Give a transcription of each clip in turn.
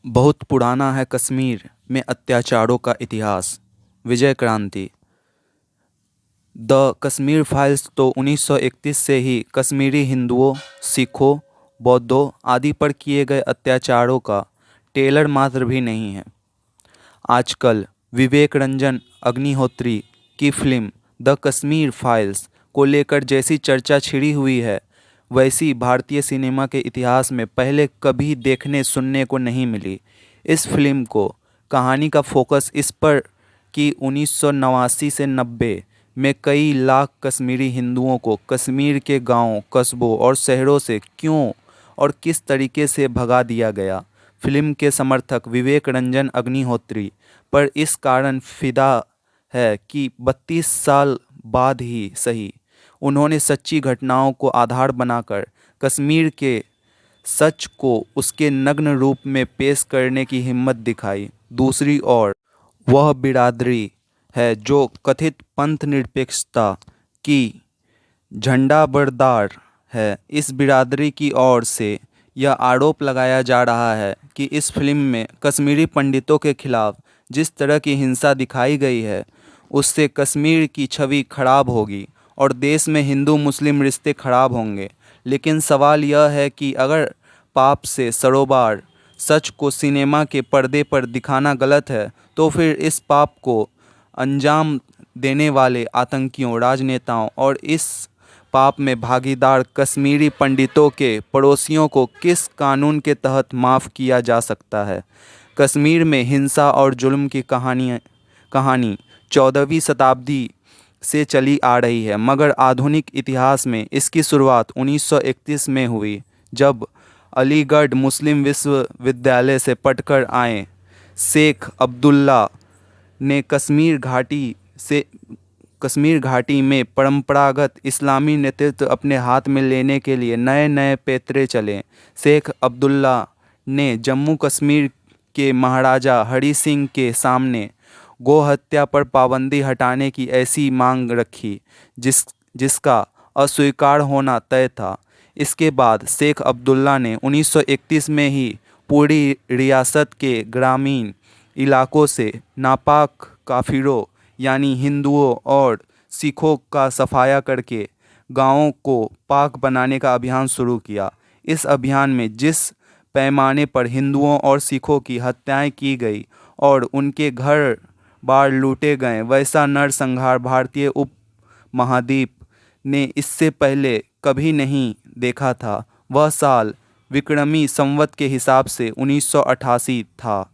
बहुत पुराना है कश्मीर में अत्याचारों का इतिहास। विजय क्रांति। द कश्मीर फाइल्स तो 1931 से ही कश्मीरी हिंदुओं, सिखों, बौद्धों आदि पर किए गए अत्याचारों का टेलर मात्र भी नहीं है। आजकल विवेक रंजन अग्निहोत्री की फिल्म द कश्मीर फाइल्स को लेकर जैसी चर्चा छिड़ी हुई है, वैसी भारतीय सिनेमा के इतिहास में पहले कभी देखने सुनने को नहीं मिली। इस फिल्म को कहानी का फोकस इस पर कि 1989 से 90 में कई लाख कश्मीरी हिंदुओं को कश्मीर के गांवों, कस्बों और शहरों से क्यों और किस तरीके से भगा दिया गया। फिल्म के समर्थक विवेक रंजन अग्निहोत्री पर इस कारण फिदा है कि 32 साल बाद ही सही उन्होंने सच्ची घटनाओं को आधार बनाकर कश्मीर के सच को उसके नग्न रूप में पेश करने की हिम्मत दिखाई। दूसरी ओर वह बिरादरी है जो कथित पंथ निरपेक्षता की झंडाबरदार है। इस बिरादरी की ओर से यह आरोप लगाया जा रहा है कि इस फिल्म में कश्मीरी पंडितों के खिलाफ जिस तरह की हिंसा दिखाई गई है, उससे कश्मीर की छवि खराब होगी और देश में हिंदू मुस्लिम रिश्ते खराब होंगे। लेकिन सवाल यह है कि अगर पाप से सरोबार सच को सिनेमा के पर्दे पर दिखाना गलत है, तो फिर इस पाप को अंजाम देने वाले आतंकियों, राजनेताओं और इस पाप में भागीदार कश्मीरी पंडितों के पड़ोसियों को किस कानून के तहत माफ़ किया जा सकता है। कश्मीर में हिंसा और जुल्म की कहानी 14वीं शताब्दी से चली आ रही है, मगर आधुनिक इतिहास में इसकी शुरुआत 1931 में हुई, जब अलीगढ़ मुस्लिम विश्वविद्यालय से पढ़कर आए शेख अब्दुल्ला ने कश्मीर घाटी में परंपरागत इस्लामी नेतृत्व अपने हाथ में लेने के लिए नए नए पैतरे चले। शेख अब्दुल्ला ने जम्मू कश्मीर के महाराजा हरि सिंह के सामने गौ हत्या पर पाबंदी हटाने की ऐसी मांग रखी जिसका अस्वीकार होना तय था। इसके बाद शेख अब्दुल्ला ने 1931 में ही पूरी रियासत के ग्रामीण इलाकों से नापाक काफिरों यानी हिंदुओं और सिखों का सफाया करके गांवों को पाक बनाने का अभियान शुरू किया। इस अभियान में जिस पैमाने पर हिंदुओं और सिखों की हत्याएं की गई और उनके घर बार लूटे गए, वैसा नरसंहार भारतीय उपमहाद्वीप ने इससे पहले कभी नहीं देखा था। वह साल विक्रमी संवत के हिसाब से 1988 था।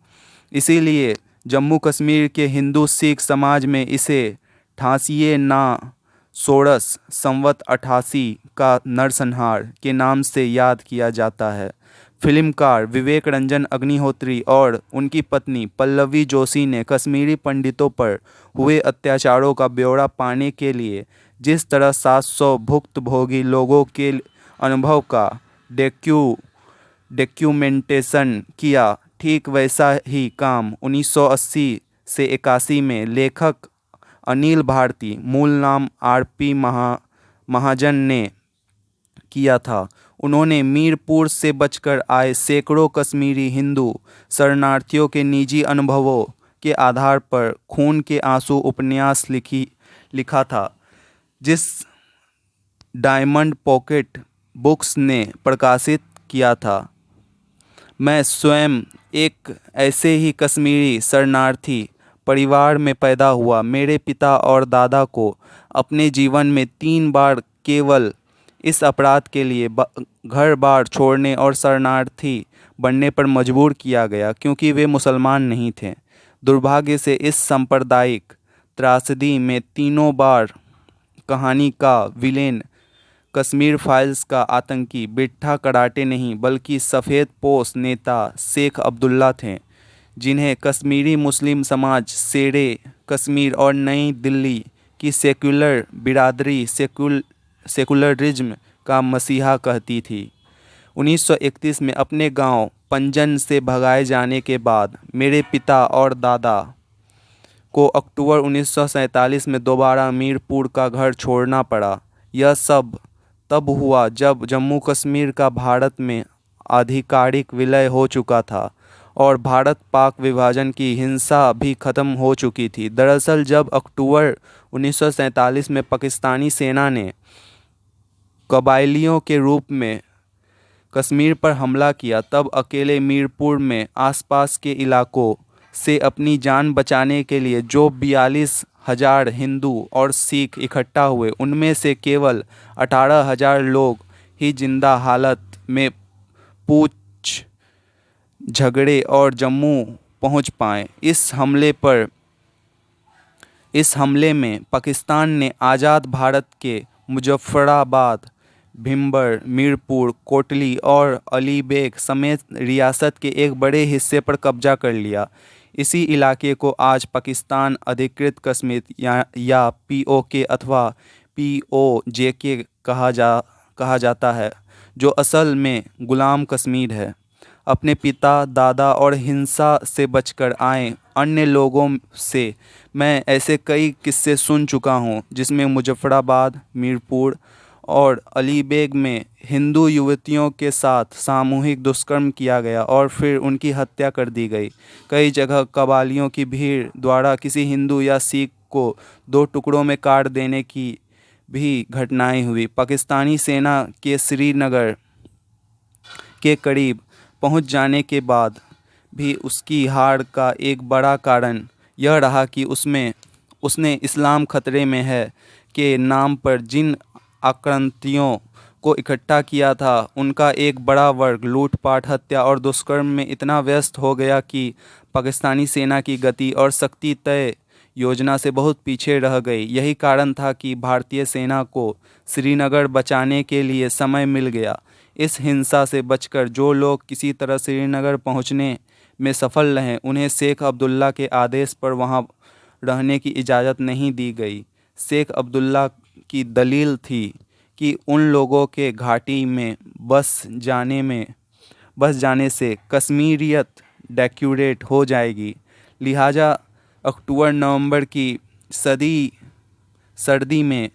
इसीलिए जम्मू कश्मीर के हिंदू सिख समाज में इसे ठासिये ना सोरस संवत 88 का नरसंहार के नाम से याद किया जाता है। फिल्मकार विवेक रंजन अग्निहोत्री और उनकी पत्नी पल्लवी जोशी ने कश्मीरी पंडितों पर हुए अत्याचारों का ब्यौरा पाने के लिए जिस तरह 700 भुक्तभोगी लोगों के अनुभव का डॉक्यूमेंटेशन किया, ठीक वैसा ही काम 1980 से 81 में लेखक अनिल भारती, मूल नाम आरपी महाजन ने किया था। उन्होंने मीरपुर से बचकर आए सैकड़ों कश्मीरी हिंदू शरणार्थियों के निजी अनुभवों के आधार पर खून के आंसू उपन्यास लिखा था, जिस डायमंड पॉकेट बुक्स ने प्रकाशित किया था। मैं स्वयं एक ऐसे ही कश्मीरी शरणार्थी परिवार में पैदा हुआ। मेरे पिता और दादा को अपने जीवन में 3 बार केवल इस अपराध के लिए घर बार छोड़ने और शरणार्थी बनने पर मजबूर किया गया, क्योंकि वे मुसलमान नहीं थे। दुर्भाग्य से इस सांप्रदायिक त्रासदी में तीनों बार कहानी का विलेन कश्मीर फाइल्स का आतंकी बिट्ठा कराटे नहीं बल्कि सफ़ेद पोश नेता शेख अब्दुल्ला थे, जिन्हें कश्मीरी मुस्लिम समाज शेरे कश्मीर और नई दिल्ली की सेक्युलर बिरादरी सेकुलरिज्म का मसीहा कहती थी। 1931 में अपने गांव पंजन से भगाए जाने के बाद मेरे पिता और दादा को अक्टूबर 1947 में दोबारा मीरपुर का घर छोड़ना पड़ा। यह सब तब हुआ जब जम्मू कश्मीर का भारत में आधिकारिक विलय हो चुका था और भारत पाक विभाजन की हिंसा भी खत्म हो चुकी थी। दरअसल जब अक्टूबर 1947 में पाकिस्तानी सेना ने कबायलियों के रूप में कश्मीर पर हमला किया, तब अकेले मीरपुर में आसपास के इलाकों से अपनी जान बचाने के लिए जो 42,000 हिंदू और सिख इकट्ठा हुए, उनमें से केवल 18,000 लोग ही जिंदा हालत में पूछ झगड़े और जम्मू पहुंच पाए। इस हमले में पाकिस्तान ने आज़ाद भारत के मुजफ्फराबाद, भिंबर, मीरपुर, कोटली और अलीबेग समेत रियासत के एक बड़े हिस्से पर कब्जा कर लिया। इसी इलाके को आज पाकिस्तान अधिकृत कश्मीर या पीओके अथवा पीओजेके कहा जाता है, जो असल में गुलाम कश्मीर है। अपने पिता दादा और हिंसा से बचकर आए अन्य लोगों से मैं ऐसे कई किस्से सुन चुका हूँ जिसमें मुजफ्फराबाद, मीरपुर और अलीबेग में हिंदू युवतियों के साथ सामूहिक दुष्कर्म किया गया और फिर उनकी हत्या कर दी गई। कई जगह कबालियों की भीड़ द्वारा किसी हिंदू या सिख को 2 टुकड़ों में काट देने की भी घटनाएं हुई। पाकिस्तानी सेना के श्रीनगर के करीब पहुंच जाने के बाद भी उसकी हार का एक बड़ा कारण यह रहा कि उसने इस्लाम खतरे में है के नाम पर जिन आक्रांतियों को इकट्ठा किया था, उनका एक बड़ा वर्ग लूटपाट, हत्या और दुष्कर्म में इतना व्यस्त हो गया कि पाकिस्तानी सेना की गति और शक्ति तय योजना से बहुत पीछे रह गई। यही कारण था कि भारतीय सेना को श्रीनगर बचाने के लिए समय मिल गया। इस हिंसा से बचकर जो लोग किसी तरह श्रीनगर पहुंचने में सफल रहे, उन्हें शेख अब्दुल्ला के आदेश पर वहां रहने की इजाज़त नहीं दी गई। शेख अब्दुल्ला की दलील थी कि उन लोगों के घाटी में बस जाने से कश्मीरियत डेक्यूरेट हो जाएगी, लिहाजा अक्टूबर-नवंबर की सर्दी में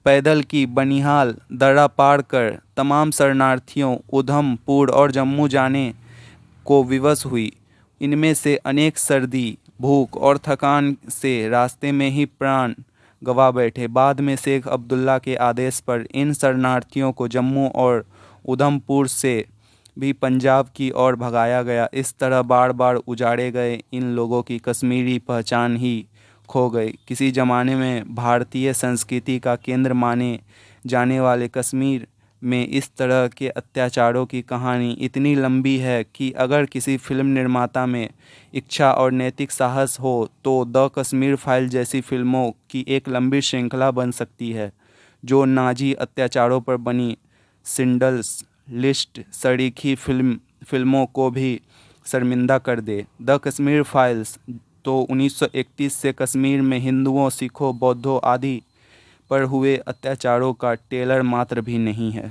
पैदल की बनिहाल दर्रा पार कर तमाम शरणार्थियों उधमपुर और जम्मू जाने को विवश हुई। इनमें से अनेक सर्दी, भूख और थकान से रास्ते में ही प्राण गंवा बैठे। बाद में शेख अब्दुल्ला के आदेश पर इन शरणार्थियों को जम्मू और उधमपुर से भी पंजाब की ओर भगाया गया। इस तरह बार बार उजाड़े गए इन लोगों की कश्मीरी पहचान ही खो गई। किसी ज़माने में भारतीय संस्कृति का केंद्र माने जाने वाले कश्मीर में इस तरह के अत्याचारों की कहानी इतनी लंबी है कि अगर किसी फिल्म निर्माता में इच्छा और नैतिक साहस हो तो द कश्मीर फाइल जैसी फिल्मों की एक लंबी श्रृंखला बन सकती है, जो नाजी अत्याचारों पर बनी शिंडलर्स लिस्ट सरीखी फिल्मों को भी शर्मिंदा कर दे। द कश्मीर फाइल्स तो 1931 से कश्मीर में हिंदुओं, सिखों, बौद्धों आदि पर हुए अत्याचारों का टेलर मात्र भी नहीं है।